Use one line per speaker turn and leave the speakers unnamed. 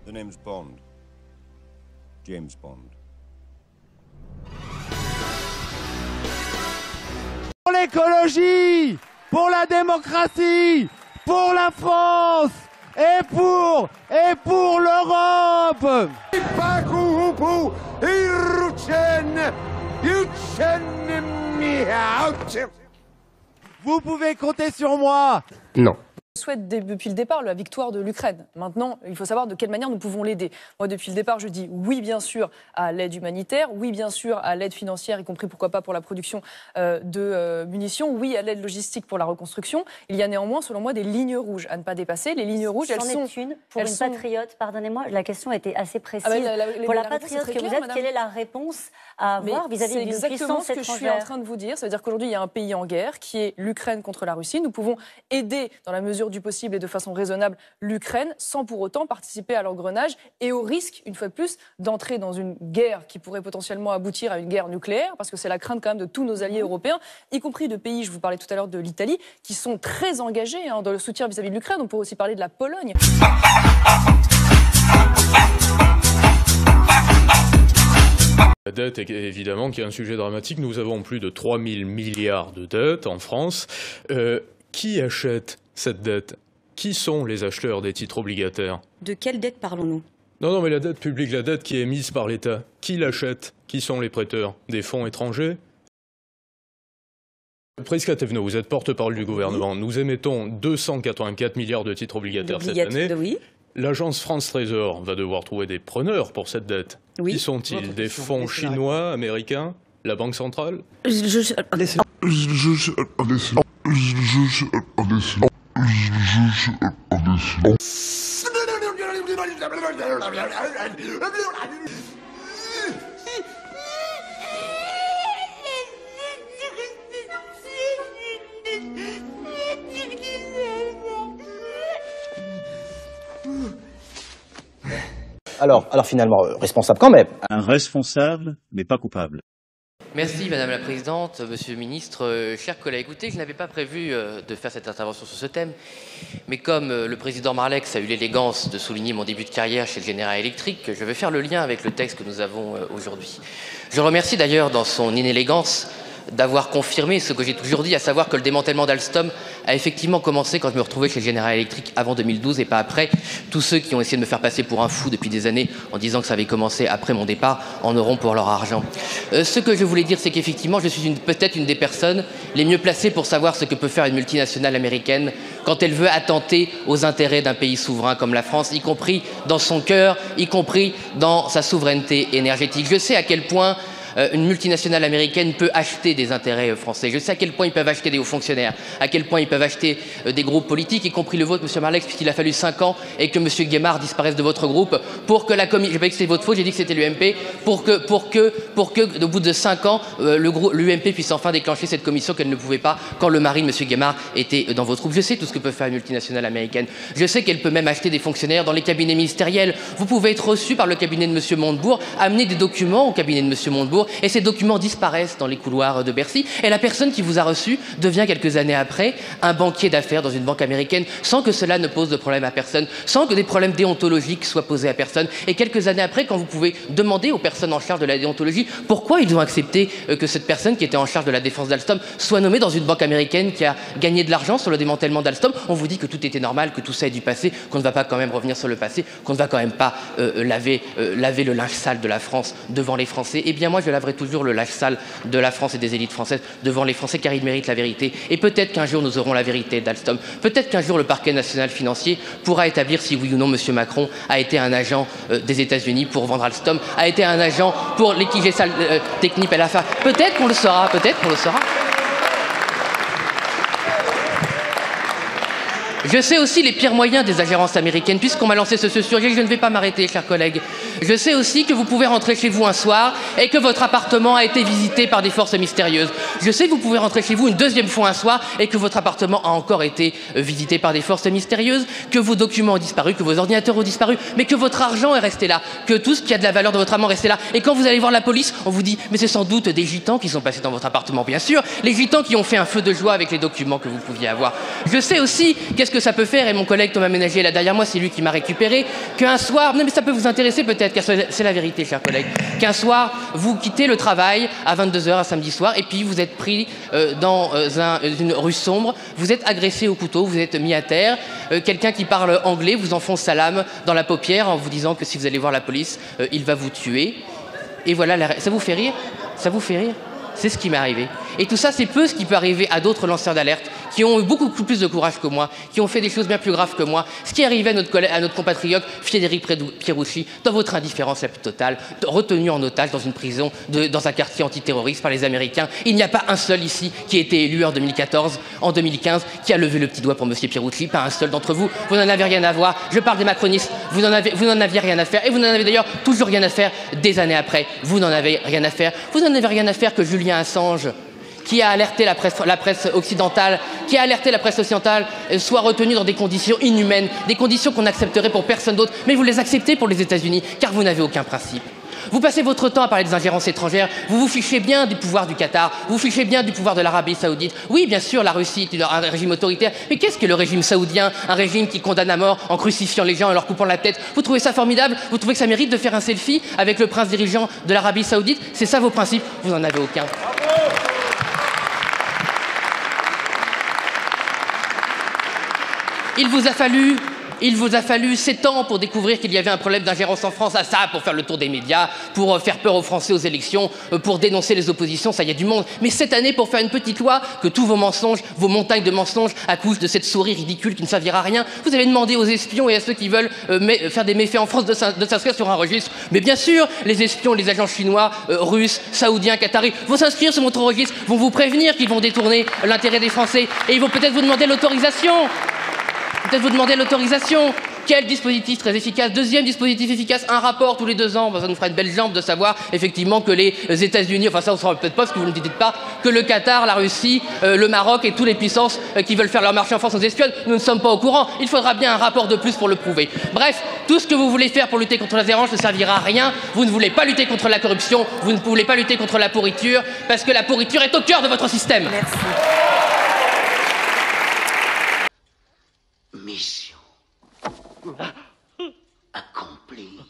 The name's Bond. James Bond.
Pour l'écologie, pour la démocratie, pour la France et pour l'Europe. Vous pouvez compter sur moi.
Non.
Je souhaite depuis le départ la victoire de l'Ukraine. Maintenant, il faut savoir de quelle manière nous pouvons l'aider. Moi, depuis le départ, je dis oui, bien sûr, à l'aide humanitaire, oui, bien sûr, à l'aide financière, y compris, pourquoi pas, pour la production de munitions, oui, à l'aide logistique pour la reconstruction. Il y a néanmoins, selon moi, des lignes rouges à ne pas dépasser. Les lignes rouges, elles sont...
Pour une patriote, pardonnez-moi, la question était assez précise. Pour la patriote que vous êtes, quelle est la réponse à avoir vis-à-vis d'une puissance étrangère?
C'est exactement ce que je suis en train de vous dire. Ça veut dire qu'aujourd'hui, il y a un pays en guerre qui est l'Ukraine contre la Russie. Nous pouvons aider, dans la mesure du possible et de façon raisonnable, l'Ukraine sans pour autant participer à l'engrenage et au risque, une fois de plus, d'entrer dans une guerre qui pourrait potentiellement aboutir à une guerre nucléaire, parce que c'est la crainte quand même de tous nos alliés européens, y compris de pays, je vous parlais tout à l'heure de l'Italie, qui sont très engagés dans le soutien vis-à-vis de l'Ukraine. On pourrait aussi parler de la Pologne.
La dette, évidemment, qui est un sujet dramatique. Nous avons plus de 3 000 milliards de dettes en France. Qui achète cette dette? Qui sont les acheteurs des titres obligataires?
De quelle dette parlons-nous?
Non, mais la dette publique, la dette qui est émise par l'État. Qui l'achète? Qui sont les prêteurs? Des fonds étrangers? Prisca Thévenot, vous êtes porte-parole du gouvernement. Nous émettons 284 milliards de titres obligataires cette année.
Oui.
L'agence France Trésor va devoir trouver des preneurs pour cette dette.
Oui.
Qui sont-ils? Des fonds chinois, américains? La Banque centrale?
Alors finalement, responsable quand même.
Un responsable, mais pas coupable.
Merci Madame la Présidente, Monsieur le Ministre, chers collègues. Écoutez, je n'avais pas prévu de faire cette intervention sur ce thème, mais comme le Président Marlex a eu l'élégance de souligner mon début de carrière chez le General Electric, je vais faire le lien avec le texte que nous avons aujourd'hui. Je remercie d'ailleurs dans son inélégance d'avoir confirmé ce que j'ai toujours dit, à savoir que le démantèlement d'Alstom a effectivement commencé quand je me retrouvais chez le General Electric avant 2012 et pas après. Tous ceux qui ont essayé de me faire passer pour un fou depuis des années en disant que ça avait commencé après mon départ en auront pour leur argent. Ce que je voulais dire, c'est qu'effectivement, je suis peut-être une des personnes les mieux placées pour savoir ce que peut faire une multinationale américaine quand elle veut attenter aux intérêts d'un pays souverain comme la France, y compris dans son cœur, y compris dans sa souveraineté énergétique. Je sais à quel point une multinationale américaine peut acheter des intérêts français. Je sais à quel point ils peuvent acheter des hauts fonctionnaires, à quel point ils peuvent acheter des groupes politiques, y compris le vôtre, Monsieur Marlex, puisqu'il a fallu 5 ans et que Monsieur Guémard disparaisse de votre groupe pour que la commission... J'ai pas dit que c'était votre faute, j'ai dit que c'était l'UMP, pour que, au bout de 5 ans, l'UMP puisse enfin déclencher cette commission qu'elle ne pouvait pas quand le mari de Monsieur Guémard était dans votre groupe. Je sais tout ce que peut faire une multinationale américaine. Je sais qu'elle peut même acheter des fonctionnaires dans les cabinets ministériels. Vous pouvez être reçu par le cabinet de Monsieur Montebourg, amener des documents au cabinet de Monsieur Montebourg, et ces documents disparaissent dans les couloirs de Bercy, et la personne qui vous a reçu devient quelques années après un banquier d'affaires dans une banque américaine, sans que cela ne pose de problème à personne, sans que des problèmes déontologiques soient posés à personne. Et quelques années après, quand vous pouvez demander aux personnes en charge de la déontologie pourquoi ils ont accepté que cette personne qui était en charge de la défense d'Alstom soit nommée dans une banque américaine qui a gagné de l'argent sur le démantèlement d'Alstom, on vous dit que tout était normal, que tout ça est du passé, qu'on ne va pas quand même revenir sur le passé, qu'on ne va quand même pas laver le linge sale de la France devant les Français. Eh bien moi je laverai toujours le linge sale de la France et des élites françaises devant les Français, car ils méritent la vérité. Et peut-être qu'un jour nous aurons la vérité d'Alstom. Peut-être qu'un jour le parquet national financier pourra établir si oui ou non M. Macron a été un agent des États-Unis pour vendre Alstom, a été un agent pour liquider Technip et l'affaire. Peut-être qu'on le saura, peut-être qu'on le saura. Je sais aussi les pires moyens des ingérences américaines, puisqu'on m'a lancé ce sujet, je ne vais pas m'arrêter, chers collègues. Je sais aussi que vous pouvez rentrer chez vous un soir et que votre appartement a été visité par des forces mystérieuses. Je sais que vous pouvez rentrer chez vous une deuxième fois un soir et que votre appartement a encore été visité par des forces mystérieuses, que vos documents ont disparu, que vos ordinateurs ont disparu, mais que votre argent est resté là, que tout ce qui a de la valeur de votre argent est resté là. Et quand vous allez voir la police, on vous dit « mais c'est sans doute des gitans qui sont passés dans votre appartement ». Bien sûr, les gitans qui ont fait un feu de joie avec les documents que vous pouviez avoir. Je sais aussi qu'est-ce qu'est-ce que ça peut faire? Et mon collègue Thomas Ménager, là derrière moi, c'est lui qui m'a récupéré. Qu'un soir, non mais ça peut vous intéresser peut-être, car c'est la vérité, chers collègues. Qu'un soir, vous quittez le travail à 22h un samedi soir, et puis vous êtes pris dans une rue sombre, vous êtes agressé au couteau, vous êtes mis à terre. Quelqu'un qui parle anglais vous enfonce sa lame dans la paupière en vous disant que si vous allez voir la police, il va vous tuer. Et voilà, ça vous fait rire? Ça vous fait rire? C'est ce qui m'est arrivé. Et tout ça, c'est peu ce qui peut arriver à d'autres lanceurs d'alerte qui ont eu beaucoup plus de courage que moi, qui ont fait des choses bien plus graves que moi. Ce qui est arrivé à notre compatriote Frédéric Pierucci, dans votre indifférence la plus totale, retenu en otage dans une prison, dans un quartier antiterroriste par les Américains. Il n'y a pas un seul ici qui a été élu en 2014, en 2015, qui a levé le petit doigt pour M. Pierucci. Pas un seul d'entre vous. Vous n'en avez rien à voir. Je parle des macronistes. Vous n'en aviez rien à faire. Et vous n'en avez d'ailleurs toujours rien à faire des années après. Vous n'en avez rien à faire. Vous n'en avez rien à faire que Julian Assange, qui a alerté la presse occidentale, soit retenu dans des conditions inhumaines, des conditions qu'on accepterait pour personne d'autre, mais vous les acceptez pour les États-Unis, car vous n'avez aucun principe. Vous passez votre temps à parler des ingérences étrangères, vous vous fichez bien du pouvoir du Qatar, vous vous fichez bien du pouvoir de l'Arabie Saoudite. Oui, bien sûr, la Russie est un régime autoritaire, mais qu'est-ce que le régime saoudien? Un régime qui condamne à mort en crucifiant les gens et leur coupant la tête. Vous trouvez ça formidable? Vous trouvez que ça mérite de faire un selfie avec le prince dirigeant de l'Arabie Saoudite? C'est ça vos principes? Vous n'en avez aucun. Il vous a fallu 7 ans pour découvrir qu'il y avait un problème d'ingérence en France, à ça, pour faire le tour des médias, pour faire peur aux Français aux élections, pour dénoncer les oppositions, ça y a du monde. Mais 7 années pour faire une petite loi, que tous vos mensonges, vos montagnes de mensonges, à cause de cette souris ridicule qui ne servira à rien, vous avez demandé aux espions et à ceux qui veulent faire des méfaits en France de s'inscrire sur un registre. Mais bien sûr, les espions, les agents chinois, russes, saoudiens, qataris vont s'inscrire sur votre registre, vont vous prévenir qu'ils vont détourner l'intérêt des Français et ils vont peut-être vous demander l'autorisation. Quel dispositif très efficace? Deuxième dispositif efficace, un rapport tous les 2 ans. Ça nous fera une belle jambe de savoir effectivement que les États-Unis, enfin ça on ne saura peut-être pas parce que vous ne le dites pas, que le Qatar, la Russie, le Maroc et toutes les puissances qui veulent faire leur marché en France nous espionnent. Nous ne sommes pas au courant. Il faudra bien un rapport de plus pour le prouver. Bref, tout ce que vous voulez faire pour lutter contre la zérange ne servira à rien. Vous ne voulez pas lutter contre la corruption, vous ne voulez pas lutter contre la pourriture, parce que la pourriture est au cœur de votre système.
Merci.
Mission accomplie.